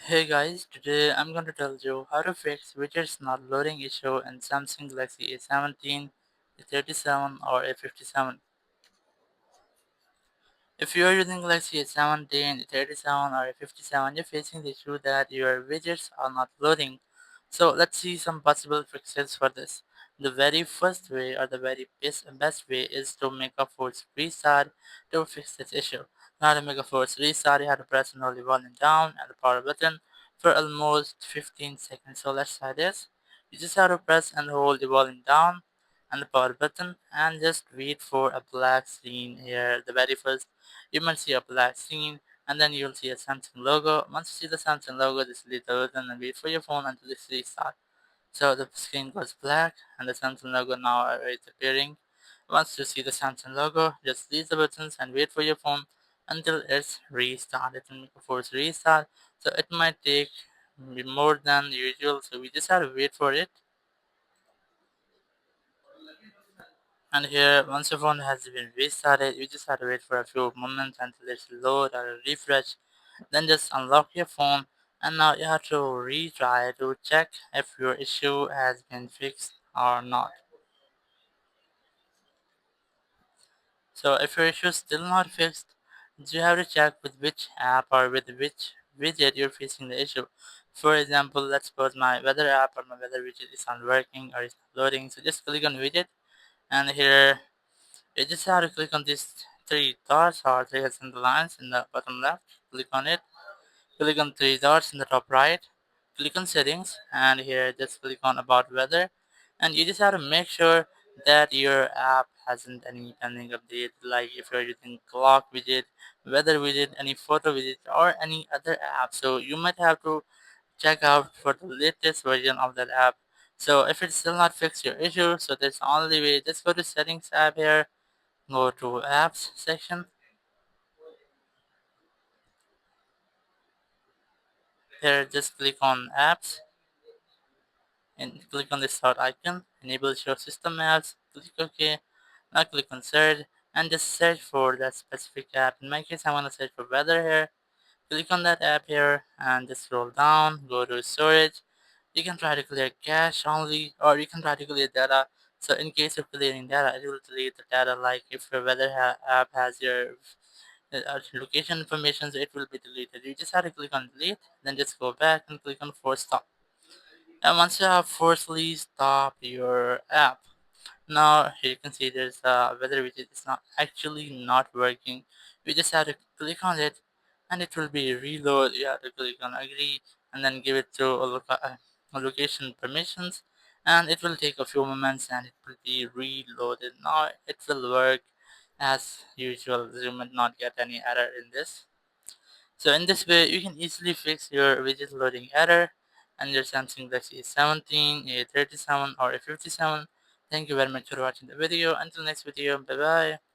Hey guys, today I'm going to tell you how to fix widgets not loading issue in Samsung Galaxy A17, A37 or A57. If you are using Galaxy A17, A37 or A57, you're facing the issue that your widgets are not loading. So let's see some possible fixes for this. The very first way or the very best way is to make a force restart to fix this issue. Now to make a force restart, you have to press and hold the volume down and the power button for almost 15 seconds. So let's try this. You just have to press and hold the volume down and the power button and just wait for a black screen here. The very first you might see a black screen and then you'll see a Samsung logo. Once you see the Samsung logo, just delete the button and wait for your phone until it restarts. So the screen goes black and the Samsung logo now is appearing. Once you see the Samsung logo, just delete the buttons and wait for your phone until it's restarted. It will make a force restart. So it might take more than usual. So we just have to wait for it. And here, once your phone has been restarted, you just have to wait for a few moments until it's load or refresh. Then just unlock your phone and now you have to retry to check if your issue has been fixed or not. So if your issue is still not fixed, you have to check with which app or with which widget you're facing the issue. For example, let's suppose my weather app or my weather widget is not working or is not loading. So just click on widget and here you just have to click on these three dots or three horizontal lines in the bottom left. Click on it. Click on three dots in the top right. Click on settings and here just click on about weather. And you just have to make sure that your app hasn't any pending update, like if you're using clock widget, weather widget, any photo widget or any other app. So you might have to check out for the latest version of that app. So if it's still not fixed your issue, so there's only way, just go to settings app here, go to apps section. Here just click on apps and click on the start icon, enable show system apps, click OK. Now click on search and just search for that specific app. In my case, I want to search for weather here. Click on that app here and just scroll down, go to storage. You can try to clear cache only or you can try to clear data. So in case of clearing data, it will delete the data, like if your weather app has your location information, so it will be deleted. You just have to click on delete, then just go back and click on force stop. And once you have forcefully stopped your app, now here you can see there's a weather widget is not actually not working. We just have to click on it and it will be reload. You have to click on agree and then give it to a location permissions and it will take a few moments and it will be reloaded. Now it will work as usual. You might not get any error in this. So in this way, you can easily fix your widget loading error on your Samsung Galaxy A17, A37 or A57. Thank you very much for watching the video. Until next video, bye bye.